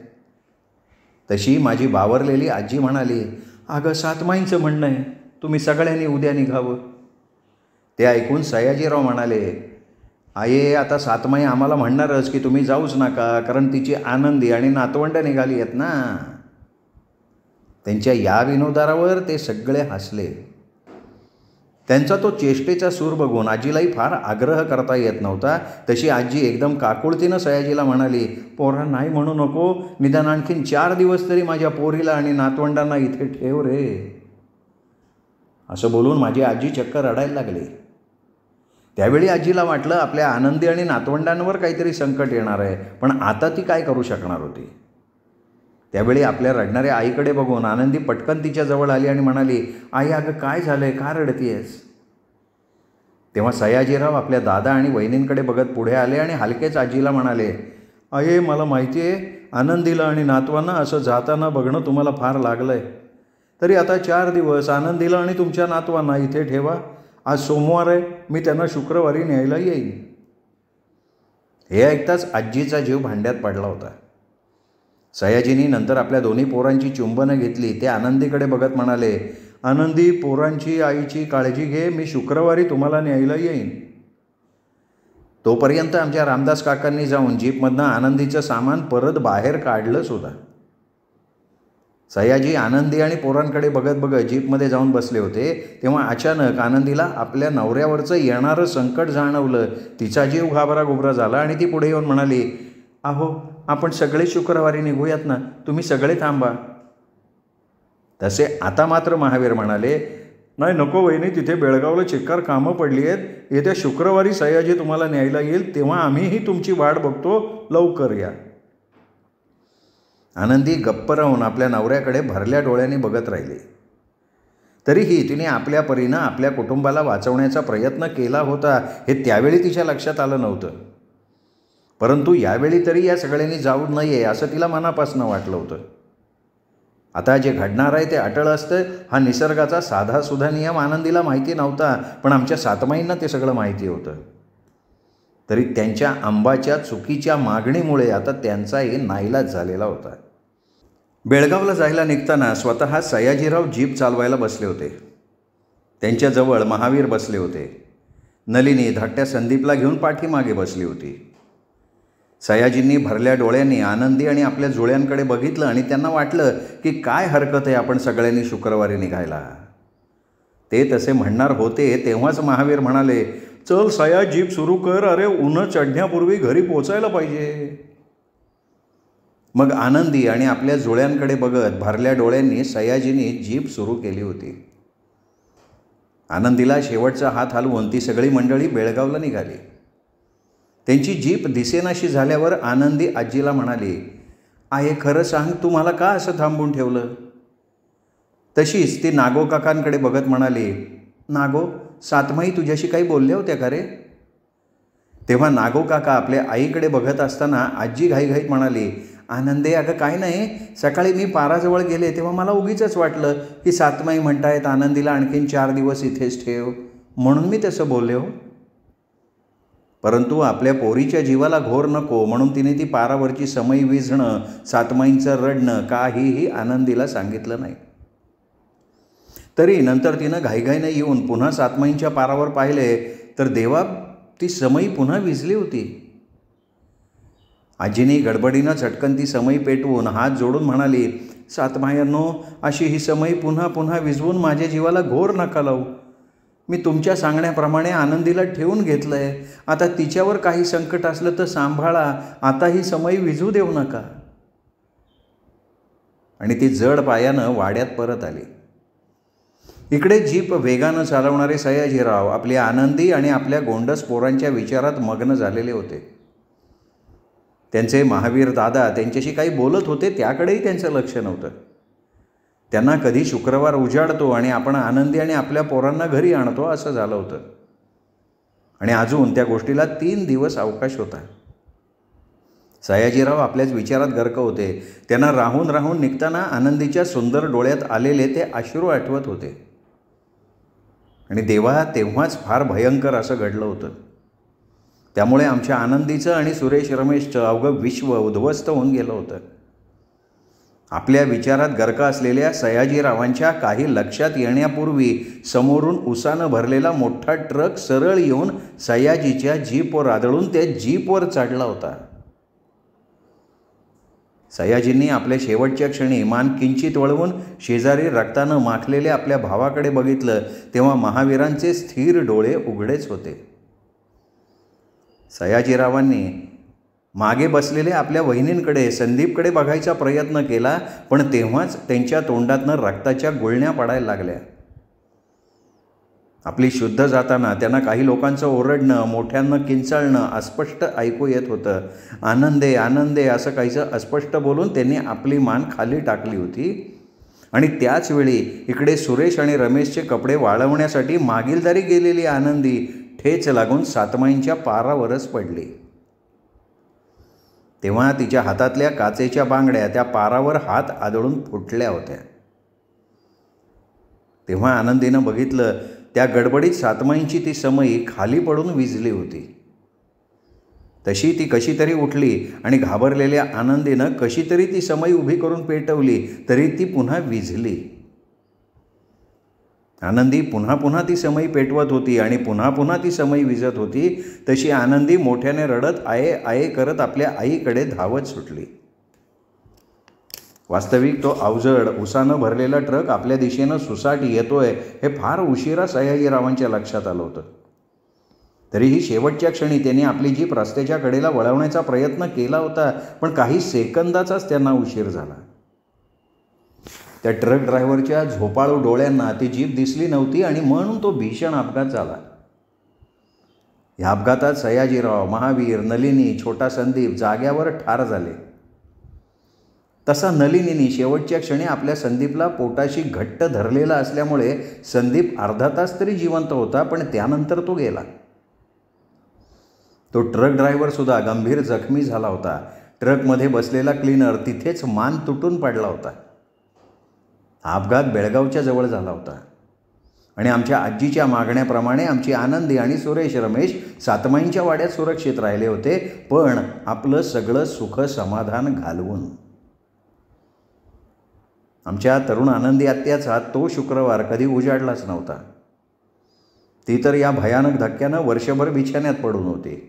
तशी माझी बावरलेली आजी म्हणाली, अगं, सातमाईंचं म्हणणं आहे तुम्ही सगळ्यांनी उद्या निघावं. ते ऐकून सयाजीराव म्हणाले, आये, आता सातमाई आम्हाला म्हणणारच की तुम्ही जाऊच नका, कारण तिची आनंदी आणि नातवंड निघाली आहेत ना. त्यांच्या या विनोदावर ते सगळे हसले. त्यांचा तो चेष्टेचा सूर बघून आजीलाही फार आग्रह करता येत नव्हता. तशी आजी एकदम काकुळतीनं सयाजीला म्हणाली, पोरा, नाही म्हणू नको, निदान आणखीन 4 दिवस तरी माझ्या पोरीला आणि नातवंडांना इथे ठेव रे. असं बोलून माझी आजी चक्क रडायला लागली. त्यावेळी आजीला वाटलं आपल्या आनंदी आणि नातवंडांवर काहीतरी संकट येणार आहे, पण आता ती काय करू शकणार होती? त्यावेळी आपल्या रडणाऱ्या आईकडे बघून आनंदी पटकन तिच्या जवळ आली आणि म्हणाली, आई, अगं, काय झालंय, का रडतीयस? तेव्हा सयाजीराव आपल्या दादा आणि वहिनींकडे बघत पुढे आले आणि हलकेच आजीला म्हणाले, आये, मला माहिती आहे, आनंदीला आणि नातवांना असं जाताना बघणं तुम्हाला फार लागलं आहे. तरी आता 4 दिवस आनंदीला आणि तुमच्या नातवांना इथे ठेवा. आज सोमवार आहे, मी त्यांना शुक्रवारी न्यायला येईन. हे ऐकताच आजीचा जीव भांड्यात पडला होता. सयाजींनी नंतर आपल्या दोन्ही पोरांची चुंबनं घेतली. ते आनंदीकडे बघत म्हणाले, आनंदी, पोरांची, आईची काळजी घे, मी शुक्रवारी तुम्हाला न्यायला येईन. तोपर्यंत आमच्या रामदास काकांनी जाऊन जीपमधनं आनंदीचं सामान परत बाहेर काढलं सुद्धा. सयाजी आनंदी आणि पोरांकडे बघत बघत जीपमध्ये जाऊन बसले होते. तेव्हा अचानक आनंदीला आपल्या नवऱ्यावरचं येणारं संकट जाणवलं. तिचा जीव घाबराघुबरा झाला आणि ती पुढे येऊन म्हणाली, अहो, आपण सगळे शुक्रवारी निघूयात ना, तुम्ही सगळे थांबा. तसे आता मात्र महावीर म्हणाले, नाही, नको वहिनी, तिथे बेळगावला चिक्कार कामं पडली आहेत. येत्या शुक्रवारी सयाजी तुम्हाला न्यायला येईल, तेव्हा आम्हीही तुमची वाट बघतो, लवकर या. आनंदी गप्प राहून आपल्या नवऱ्याकडे भरल्या डोळ्यांनी बघत राहिली. तरीही तिने आपल्या परीनं आपल्या कुटुंबाला वाचवण्याचा प्रयत्न केला होता, हे त्यावेळी तिच्या लक्षात आलं नव्हतं. परंतु यावेळी तरी या सगळ्यांनी जाऊ नये असं तिला मनापासून वाटलं होतं. आता जे घडणार आहे ते अटळ असतं. हा निसर्गाचा साधासुद्धा नियम आनंदीला माहिती नव्हता, पण आमच्या सातमाईंना ते सगळं माहिती होतं. तरी त्यांच्या अंबाच्या चुकीच्या मागणीमुळे आता त्यांचाही नाईलाज झालेला होता. बेळगावला जायला निघताना स्वतः सयाजीराव जीप चालवायला बसले होते. त्यांच्याजवळ महावीर बसले होते. नलिनी धाकट्या संदीपला घेऊन पाठीमागे बसली होती. सयाजींनी भरल्या डोळ्यांनी आनंदी आणि आपल्या जुळ्यांकडे बघितलं आणि त्यांना वाटलं की काय हरकत आहे आपण सगळ्यांनी शुक्रवारी निघायला. ते तसे म्हणणार होते तेव्हाच महावीर म्हणाले, चल सया, जीप सुरू कर. अरे ऊन चढण्यापूर्वी घरी पोचायला पाहिजे. मग आनंदी आणि आपल्या जुळ्यांकडे बघत भरल्या डोळ्यांनी सयाजींनी जीप सुरू केली होती. आनंदीला शेवटचा हात हलवून ती सगळी मंडळी बेळगावला निघाली. त्यांची जीप दिसेनाशी झाल्यावर आनंदी आजीला म्हणाली, आहे खरं सांग, तू मला का असं थांबून ठेवलं? तशीच ती नागो काकांकडे बघत म्हणाली, नागो, सातमाई तुझ्याशी काही बोलल्या होत्या का रे? तेव्हा नागो काका आपल्या आईकडे बघत असताना आजी घाईघाईत म्हणाली, आनंदे, अगं काय नाही, सकाळी मी पाराजवळ गेले तेव्हा मला उगीचच वाटलं की सातमाई म्हणतायत आनंदीला आणखीन 4 दिवस इथेच ठेव, म्हणून मी तसं बोलले हो. परंतु आपल्या पोरीच्या जीवाला घोर नको म्हणून तिने ती पारावरची समई विझणं, सातमाईंचं रडणं काहीही आनंदीला सांगितलं नाही. तरी नंतर तिनं घाईघाईनं येऊन पुन्हा सातमाईंच्या पारावर पाहिले तर देवा, ती समई पुन्हा विझली होती. आजीने गडबडीनं झटकन ती समई पेटवून हात जोडून म्हणाली, सातमायांनो, अशी ही समई पुन्हा पुन्हा विझवून माझ्या जीवाला घोर नका लावू. मी तुमच्या सांगण्याप्रमाणे आनंदीला ठेवून घेतलं आहे. आता तिच्यावर काही संकट असलं तर सांभाळा, आता ही समई विझू देऊ नका. आणि ती जड पायानं वाड्यात परत आली. इकडे जीप वेगानं चालवणारे सयाजीराव आपली आनंदी आणि आपल्या गोंडस पोरांच्या विचारात मग्न झालेले होते. त्यांचे महावीर दादा त्यांच्याशी काही बोलत होते, त्याकडेही त्यांचं लक्ष नव्हतं. त्यांना कधी शुक्रवार उजाडतो आणि आपण आनंदी आणि आपल्या पोरांना घरी आणतो असं झालं होतं. आणि अजून त्या गोष्टीला 3 दिवस अवकाश होता. सयाजीराव आपल्याच विचारात गर्क होते. त्यांना राहून राहून निघताना आनंदीच्या सुंदर डोळ्यात आलेले ते अश्रू आठवत होते. आणि देवा, तेव्हाच फार भयंकर असं घडलं होतं. त्यामुळे आमच्या आनंदीचं आणि सुरेश रमेशचं अवघं विश्व उद्ध्वस्त होऊन गेलं होतं. आपल्या विचारात गर्क असलेल्या सयाजीरावांच्या काही लक्षात येण्यापूर्वी समोरून उसानं भरलेला मोठा ट्रक सरळ येऊन सयाजीच्या जीपवर आदळून त्या जीपवर चढला होता. सयाजींनी आपल्या शेवटच्या क्षणी मान किंचित वळवून शेजारी रक्तानं माखलेल्या आपल्या भावाकडे बघितलं तेव्हा महावीरांचे स्थिर डोळे उघडेच होते. सयाजीरावांनी मागे बसलेले आपल्या वहिनींकडे, संदीपकडे बघायचा प्रयत्न केला, पण तेव्हाच त्यांच्या तोंडातनं रक्ताच्या गुळण्या पडायला लागल्या. आपली शुद्ध जाताना त्यांना काही लोकांचं ओरडणं, मोठ्यांना किंचाळणं अस्पष्ट ऐकू येत होतं. आनंदे, आनंदे असं काहीचं अस्पष्ट बोलून त्यांनी आपली मान खाली टाकली होती. आणि त्याचवेळी इकडे सुरेश आणि रमेशचे कपडे वाळवण्यासाठी मागीलदारी गेलेली आनंदी ठेच लागून सातमाईंच्या पारावरच पडली. तेव्हा तिच्या हातातल्या काचेच्या बांगड्या त्या पारावर हात आदळून फुटल्या होत्या. तेव्हा आनंदीनं बघितलं त्या गडबडीत सातमाईंची ती समई खाली पडून विझली होती. तशी ती कशी तरी उठली आणि घाबरलेल्या आनंदीनं कशी तरी ती समई उभी करून पेटवली, तरी ती पुन्हा विझली. आनंदी पुन्हा पुन्हा ती समई पेटवत होती आणि पुन्हा पुन्हा ती समई विझत होती. तशी आनंदी मोठ्याने रडत आये आये करत आपल्या आईकडे धावत सुटली. वास्तविक तो अवजड उसानं भरलेला ट्रक आपल्या दिशेनं सुसाट येतोय हे फार उशिरा सयाजीरावांच्या लक्षात आलं होतं. तरीही शेवटच्या क्षणी त्यांनी आपली जीप रस्त्याच्या कडेला वळवण्याचा प्रयत्न केला होता, पण काही सेकंदाचाच त्यांना उशीर झाला. त्या ट्रक ड्रायव्हरच्या झोपाळू डोळ्यांना ती जीप दिसली नव्हती आणि म्हणून तो भीषण अपघात झाला. या अपघातात सयाजीराव, महावीर, नलिनी, छोटा संदीप जाग्यावर ठार झाले. तसा नलिनीने शेवटच्या क्षणी आपल्या संदीपला पोटाशी घट्ट धरलेला असल्यामुळे संदीप अर्धा तास तरी जिवंत होता, पण त्यानंतर तो गेला. तो ट्रक ड्रायव्हरसुद्धा गंभीर जखमी झाला होता. ट्रकमध्ये बसलेला क्लीनर तिथेच मान तुटून पडला होता. हा अपघात बेळगावच्या जवळ झाला होता आणि आमच्या आजीच्या मागण्याप्रमाणे आमची आनंदी आणि सुरेश रमेश सातमाईंच्या वाड्यात सुरक्षित राहिले होते, पण आपलं सगळं सुख समाधान घालवून. आमच्या तरुण आनंदी आत्याचा तो शुक्रवार कधी उजाडलाच नव्हता. ती तर या भयानक धक्क्यानं वर्षभर बिछाण्यात पडून होती.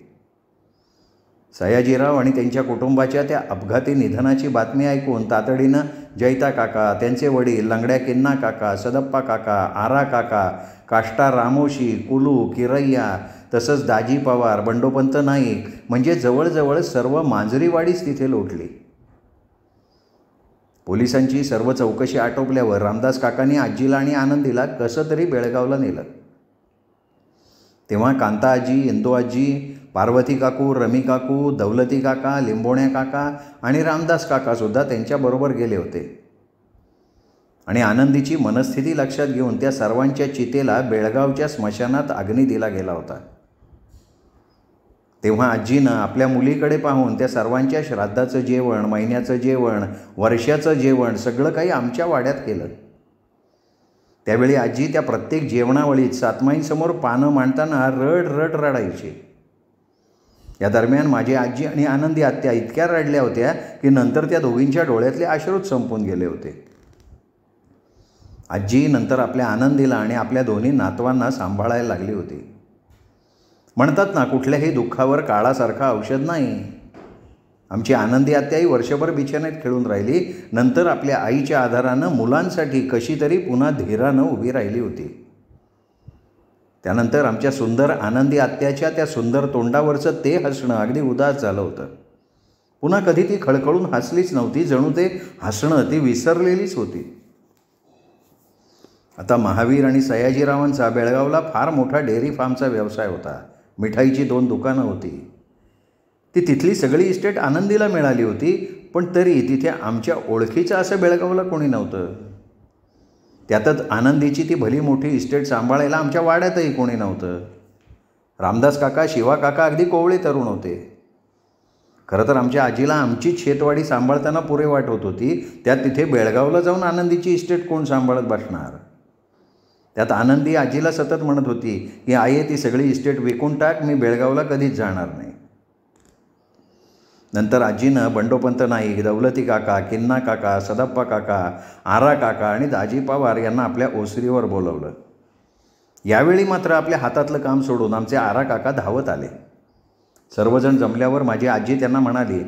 सयाजीराव आणि त्यांच्या कुटुंबाच्या त्या अपघाती निधनाची बातमी ऐकून तातडीनं जैता काका, त्यांचे वडील लंगड्या किन्ना काका, सदप्पा काका, आरा काका, काष्टा रामोशी, कुलू, किरय्या, तसंच दाजी पवार, बंडोपंत नाईक म्हणजे जवळजवळ सर्व मांजरीवाडीच तिथे लोटली. पोलिसांची सर्व चौकशी आटोपल्यावर रामदास काकांनी आजीला आणि आनंदीला कसं तरी बेळगावला नेलं. तेव्हा कांता आजी, इंदू आजी, पार्वती काकू, रमी काकू, दौलती काका, लिंबोण्या काका आणि रामदास काकासुद्धा त्यांच्याबरोबर गेले होते. आणि आनंदीची मनस्थिती लक्षात घेऊन त्या सर्वांच्या चितेला बेळगावच्या स्मशानात अग्नी दिला गेला होता. तेव्हा आजीनं आपल्या मुलीकडे पाहून त्या सर्वांच्या श्राद्धाचं जेवण, महिन्याचं जेवण, वर्षाचं जेवण सगळं काही आमच्या वाड्यात केलं. त्यावेळी आजी त्या प्रत्येक जेवणावळीत सातमाईंसमोर पानं मांडताना रड रडायची. या दरम्यान माझी आजी आणि आनंदी आत्या इतक्या रडल्या होत्या की नंतर त्या दोघींच्या डोळ्यातले अश्रूच संपून गेले होते. आजी नंतर आपल्या आनंदीला आणि आपल्या दोन्ही नातवांना सांभाळायला लागली होती. म्हणतात ना, कुठल्याही दुःखावर काळासारखा औषध नाही. आमची आनंदी आत्याही वर्षभर बिछाण्यात खेळून राहिली. नंतर आपल्या आईच्या आधारानं मुलांसाठी कशी तरी पुन्हा धीरानं उभी राहिली होती. त्यानंतर आमच्या सुंदर आनंदी आत्याच्या त्या सुंदर तोंडावरचं ते हसणं अगदी उदास झालं होतं. पुन्हा कधी ती खळखळून हसलीच नव्हती. जणू ते हसणं ती विसरलेलीच होती. आता महावीर आणि सयाजीरावांचा बेळगावला फार मोठा डेअरी फार्मचा व्यवसाय होता. मिठाईची 2 दुकानं होती. ती तिथली सगळी इस्टेट आनंदीला मिळाली होती, पण तरी तिथे आमच्या ओळखीचं असं बेळगावला कोणी नव्हतं. त्यातच आनंदीची ती भली मोठी इस्टेट सांभाळायला आमच्या वाड्यातही कोणी नव्हतं. रामदास काका, शिवा काका अगदी कोवळे तरुण होते. खरं तर आमच्या आजीला आमचीच शेतवाडी सांभाळताना पुरे वाट होत होती. त्यात तिथे बेळगावला जाऊन आनंदीची इस्टेट कोण सांभाळत बसणार. त्यात आनंदी आजीला सतत म्हणत होती की आई, ती सगळी इस्टेट विकून टाक, मी बेळगावला कधीच जाणार नाही. नंतर आजीनं बंडोपंत नाईक, दौलती काका, किन्ना काका, सदप्पा काका, आरा काका आणि दाजी पवार यांना आपल्या ओसरीवर बोलवलं. यावेळी मात्र आपल्या हातातलं काम सोडून आमचे आरा काका धावत आले. सर्वजण जमल्यावर माझी आजी त्यांना म्हणाली,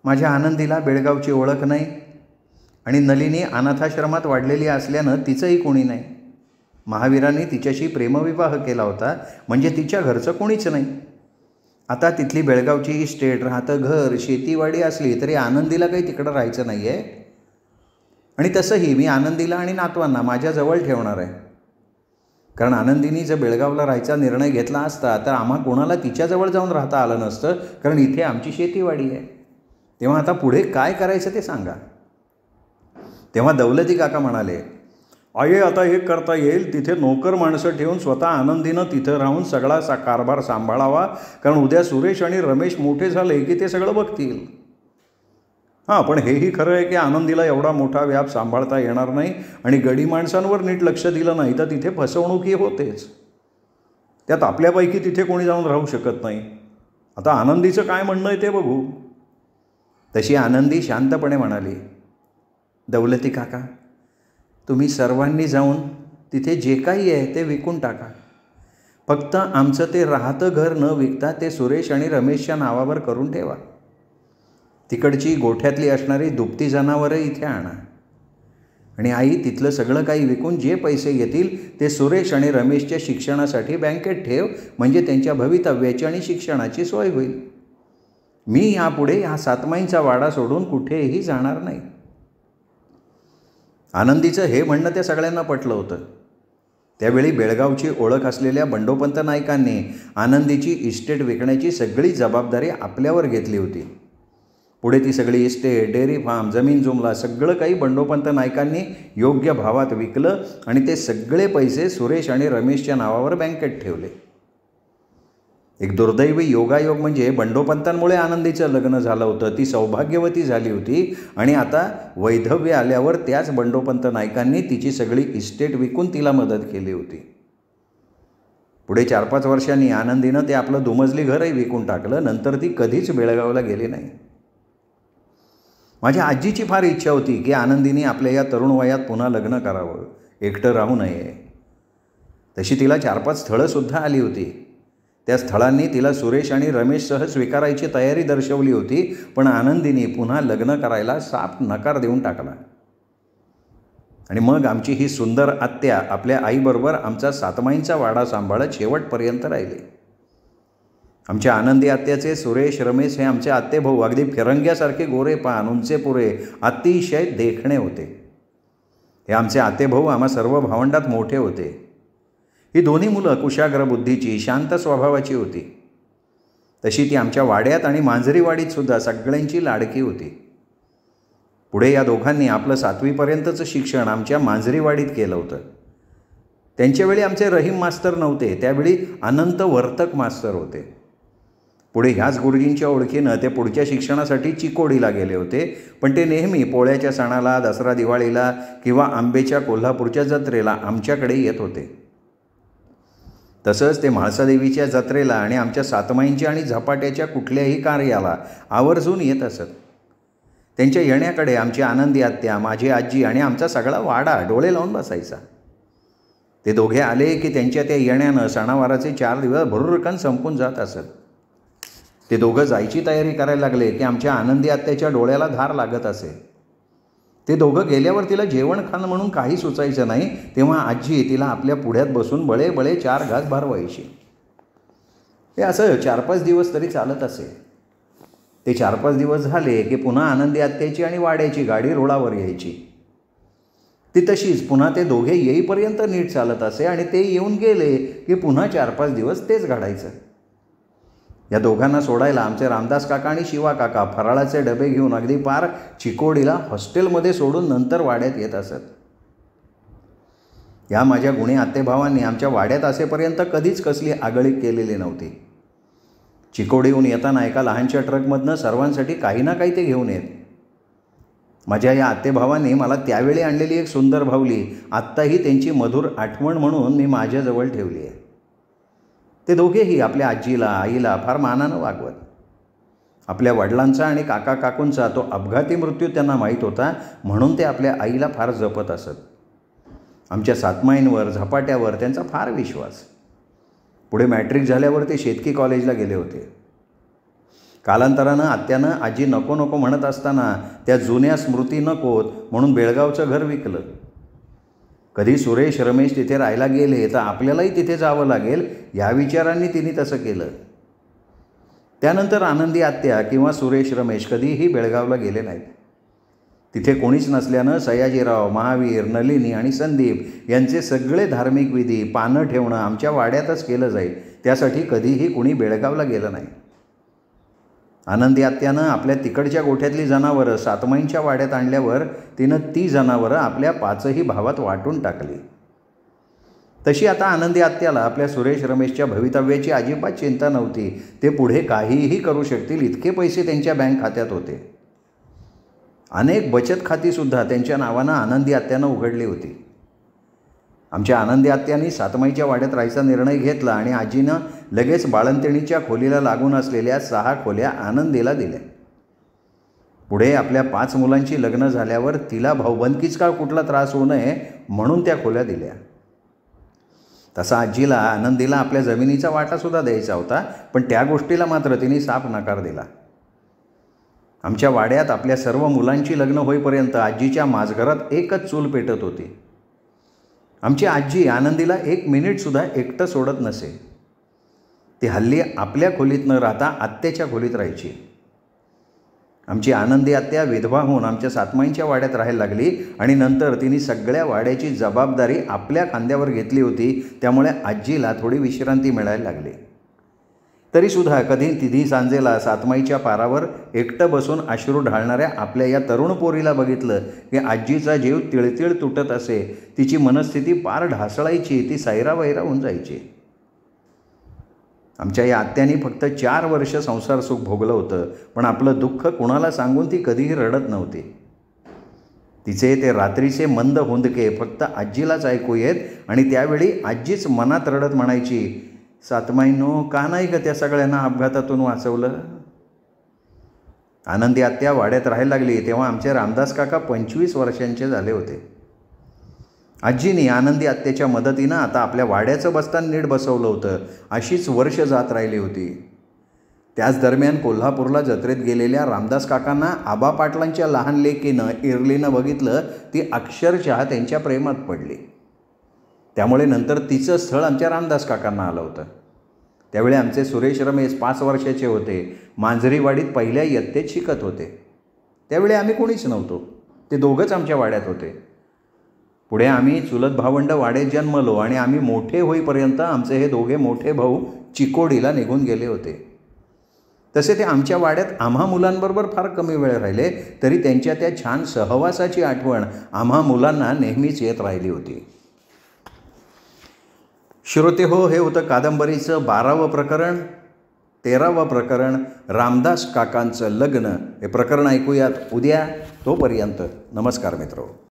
माझ्या आनंदीला बेळगावची ओळख नाही आणि नलिनी अनाथाश्रमात वाढलेली असल्यानं तिचंही कोणी नाही. महावीरांनी तिच्याशी प्रेमविवाह केला होता, म्हणजे तिच्या घरचं कोणीच नाही. आता तिथली बेळगावची इस्टेट, राहतं घर, शेतीवाडी असली तरी आनंदीला काही तिकडं राहायचं नाही आहे. आणि तसंही मी आनंदीला आणि नातवांना माझ्याजवळ ठेवणार आहे. कारण आनंदीनी जर बेळगावला राहायचा निर्णय घेतला असता तर आम्हा कोणाला तिच्याजवळ जाऊन राहता आलं नसतं, कारण इथे आमची शेतीवाडी आहे. तेव्हा आता पुढे काय करायचं ते सांगा. तेव्हा दौलती काका म्हणाले, आहे आता हे करता येईल, तिथे नोकर माणसं ठेवून स्वतः आनंदीनं तिथं राहून सगळा कारभार सांभाळावा. कारण उद्या सुरेश आणि रमेश मोठे झाले की ते सगळं बघतील. हां, पण हेही खरं आहे की आनंदीला एवढा मोठा व्याप सांभाळता येणार नाही आणि गडी माणसांवर नीट लक्ष दिलं नाही तर तिथे फसवणूकही होतेच. त्यात आपल्यापैकी तिथे कोणी जाऊन राहू शकत नाही. आता आनंदीचं काय म्हणणं आहे ते बघू. तशी आनंदी शांतपणे म्हणाली, दौलती काका, तुम्ही सर्वांनी जाऊन तिथे जे काही आहे ते विकून टाका. फक्त आमचं ते राहतं घर न विकता ते सुरेश आणि रमेशच्या नावावर करून ठेवा. तिकडची गोठ्यातली असणारी दुभती जनावरं इथे आणा. आणि आई, तिथलं सगळं काही विकून जे पैसे येतील ते सुरेश आणि रमेशच्या शिक्षणासाठी बँकेत ठेव, म्हणजे त्यांच्या भवितव्याची आणि शिक्षणाची सोय होईल. मी यापुढे हा सातमाईंचा वाडा सोडून कुठेही जाणार नाही. आनंदीचं हे म्हणणं त्या सगळ्यांना पटलं होतं. त्यावेळी बेळगावची ओळख असलेल्या बंडोपंत नाईकांनी आनंदीची इस्टेट विकण्याची सगळी जबाबदारी आपल्यावर घेतली होती. पुढे ती सगळी इस्टेट, डेअरी फार्म, जमीन जुमला सगळं काही बंडोपंत नाईकांनी योग्य भावात विकलं आणि ते सगळे पैसे सुरेश आणि रमेशच्या नावावर बँकेत ठेवले. एक दुर्दैवी योगायोग म्हणजे बंडोपंतांमुळे आनंदीचं लग्न झालं होतं, ती सौभाग्यवती झाली होती आणि आता वैधव्य आल्यावर त्याच बंडोपंत नाईकांनी तिची सगळी इस्टेट विकून तिला मदत केली होती. पुढे 4-5 वर्षांनी आनंदीनं ते आपलं दुमजली घरही विकून टाकलं. नंतर ती कधीच बेळगावला गेली नाही. माझ्या आजीची फार इच्छा होती की आनंदीने आपल्या या तरुण वयात पुन्हा लग्न करावं, एकटं राहू नये. तशी तिला 4-5 स्थळंसुद्धा आली होती. त्या स्थळांनी तिला सुरेश आणि रमेशसह स्वीकारायची तयारी दर्शवली होती, पण आनंदीने पुन्हा लग्न करायला साफ नकार देऊन टाकला. आणि मग आमची ही सुंदर आत्या आपल्या आईबरोबर आमचा सातमाईंचा वाडा सांभाळत शेवटपर्यंत राहिली. आमच्या आनंदी आत्याचे सुरेश रमेश हे आमचे आत्तेभाऊ अगदी फिरंग्यासारखे गोरेपान, उंचे पुरे, अतिशय देखणे होते. हे आमचे आत्तेभाऊ आम्हा सर्व भावंडात मोठे होते. ही दोन्ही मुलं कुशाग्र बुद्धीची, शांत स्वभावाची होती. तशी ती आमच्या वाड्यात आणि मांजरीवाडीतसुद्धा सगळ्यांची लाडकी होती. पुढे या दोघांनी आपलं 7वीपर्यंतचं शिक्षण आमच्या मांजरीवाडीत केलं होतं. त्यांच्यावेळी आमचे रहीम मास्तर नव्हते, त्यावेळी अनंत वर्तक मास्तर होते. पुढे ह्याच गुरुजींच्या ओळखीनं ते पुढच्या शिक्षणासाठी चिकोडीला गेले होते, पण ते नेहमी पोळ्याच्या सणाला, दसरा दिवाळीला किंवा आंबेच्या कोल्हापूरच्या जत्रेला आमच्याकडे येत होते. तसंच ते म्हाळसादेवीच्या जत्रेला आणि आमच्या सातमाईंच्या आणि झपाट्याच्या कुठल्याही कार्याला आवर्जून येत असत. त्यांच्या येण्याकडे आमची आनंदी आत्या, माझी आजी आणि आमचा सगळा वाडा डोळे लावून बसायचा. ते दोघे आले की त्यांच्या त्या येण्यानं सणावाराचे 4 दिवस भुर्रकन संपून जात असत. ते दोघं जायची तयारी करायला लागले की आमच्या आनंदी आत्याच्या डोळ्याला धार लागत असे. ते दोघं गेल्यावर तिला जेवण खाणं म्हणून काही सुचायचं नाही, तेव्हा आजी तिला आपल्या पुढ्यात बसून बळे बळे 4 घास भरवायची. हे असं 4-5 दिवस तरी चालत असे. ते 4-5 दिवस झाले की पुन्हा आनंदी आत्याची आणि वाड्याची गाडी रुळावर यायची. ती तशीच पुन्हा ते दोघे येईपर्यंत नीट चालत असे आणि ते येऊन गेले की पुन्हा 4-5 दिवस तेच घडायचं. या दोघांना सोडायला आमचे रामदास काका आणि शिवा काका फराळाचे डबे घेऊन अगदी पार चिकोडीला हॉस्टेलमध्ये सोडून नंतर वाड्यात येत असत. या माझ्या गुणी आत्तेभावांनी आमच्या वाड्यात असेपर्यंत कधीच कसली आगळीक केलेली नव्हती. चिकोडीहून येताना एका लहानशा ट्रकमधनं सर्वांसाठी काही ना काही ते घेऊन येत. माझ्या या आत्तेभावांनी मला त्यावेळी आणलेली एक सुंदर बाहुली आत्ताही त्यांची मधुर आठवण म्हणून मी माझ्याजवळ ठेवली आहे. ते दोघेही आपल्या आजीला, आईला फार मानानं वागवत. आपल्या वडिलांचा आणि काका काकूंचा तो अपघाती मृत्यू त्यांना माहीत होता, म्हणून ते आपल्या आईला फार जपत असत. आमच्या सातमाईंवर, झपाट्यावर त्यांचा फार विश्वास. पुढे मॅट्रिक झाल्यावर ते शेतकी कॉलेजला गेले होते. कालांतरानं आत्यानं आजी नको नको म्हणत असताना त्या जुन्या स्मृती नकोत म्हणून बेळगावचं घर विकलं. कधी सुरेश रमेश तिथे राहायला गेले तर आपल्यालाही तिथे जावं लागेल या विचारांनी तिने तसं केलं. त्यानंतर आनंदी आत्या किंवा सुरेश रमेश कधीही बेळगावला गेले नाहीत. तिथे कोणीच नसल्यानं सयाजीराव, महावीर, नलिनी आणि संदीप यांचे सगळे धार्मिक विधी, पानं ठेवणं आमच्या वाड्यातच केलं जाईल. त्यासाठी कधीही कुणी बेळगावला गेलं नाही. आनंदी आत्यानं आपल्या तिकडच्या गोठ्यातली जनावरं सातमाईंच्या वाड्यात आणल्यावर तिनं ती जनावरं आपल्या 5ही भावात वाटून टाकली. तशी आता आनंदी आत्याला आपल्या सुरेश रमेशच्या भवितव्याची अजिबात चिंता नव्हती. ते पुढे काहीही करू शकतील इतके पैसे त्यांच्या बँक खात्यात होते. अनेक बचत खातीसुद्धा त्यांच्या नावानं आनंदी आत्यानं उघडली होती. आमच्या आनंदी आत्यांनी सातमाईच्या वाड्यात राहायचा निर्णय घेतला आणि आजीनं लगेच बाळंतिणीच्या खोलीला लागून असलेल्या 6 खोल्या आनंदीला दिल्या. पुढे आपल्या 5 मुलांची लग्न झाल्यावर तिला भाऊबंदकीचा कुठला त्रास होऊ नये म्हणून त्या खोल्या दिल्या. तसा आजीला आनंदीला आपल्या जमिनीचा वाटासुद्धा द्यायचा होता, पण त्या गोष्टीला मात्र तिने साफ नकार दिला. आमच्या वाड्यात आपल्या सर्व मुलांची लग्न होईपर्यंत आजीच्या माझघरात एकच चूल पेटत होती. आमची आजी आनंदीला 1 मिनिटसुद्धा एकटं सोडत नसे. ती हल्ली आपल्या खोलीत न राहता आत्याच्या खोलीत राहायची. आमची आनंदी आत्या विधवा होऊन आमच्या सातमाईंच्या वाड्यात राहायला लागली आणि नंतर तिने सगळ्या वाड्याची जबाबदारी आपल्या खांद्यावर घेतली होती. त्यामुळे आजीला थोडी विश्रांती मिळायला लागली. तरीसुद्धा कधी तिन्ही सांजेला सातमाईच्या पारावर एकटं बसून अश्रू ढाळणाऱ्या आपल्या या तरुण पोरीला बघितलं की आजीचा जीव तिळतिळ तुटत असे. तिची मनस्थिती पार ढासळायची, ती सैरावैरा होऊन जायची. आमच्या या आत्याने फक्त 4 वर्ष संसार सुख भोगलं होतं, पण आपलं दुःख कुणाला सांगून ती कधीही रडत नव्हती. तिचे ते रात्रीचे मंद हुंदके फक्त आजीलाच ऐकू येत आणि त्यावेळी आजीच मनात रडत म्हणायची, "सातमाईनो, का नाही ग त्या सगळ्यांना अपघातातून वाचवलं?" आनंदी आत्या वाड्यात राहायला लागली तेव्हा आमचे रामदास काका 25 वर्षांचे झाले होते. आजीनी आनंदी आत्याच्या मदतीनं आता आपल्या वाड्याचं बस्तान नीट बसवलं होतं. अशीच वर्ष जात राहिली होती. त्याच दरम्यान कोल्हापूरला जत्रेत गेलेल्या रामदास काकांना आबा पाटलांच्या लहान लेकीनं इरलीनं बघितलं. ती अक्षरशः त्यांच्या प्रेमात पडली. त्यामुळे नंतर तिचं स्थळ आमच्या रामदास काकांना आलं होतं. त्यावेळी आमचे सुरेश रमेश 5 वर्षाचे होते. मांजरीवाडीत पहिल्या इयत्तेत शिकत होते. त्यावेळी आम्ही कोणीच नव्हतो. ते दोघंच आमच्या वाड्यात होते. पुढे आम्ही चुलत भावंड वाड्यात जन्मलो आणि आम्ही मोठे होईपर्यंत आमचे हे दोघे मोठे भाऊ चिकोडीला निघून गेले होते. तसे ते आमच्या वाड्यात आम्हा मुलांबरोबर फार कमी वेळ राहिले, तरी त्यांच्या त्या छान सहवासाची आठवण आम्हा मुलांना नेहमीच येत राहिली होती. श्रोते हो, हे होतं कादंबरीचं 12वं प्रकरण. 13वं प्रकरण, रामदास काकांचं लग्न. हे प्रकरण ऐकूयात उद्या. तोपर्यंत नमस्कार मित्रो.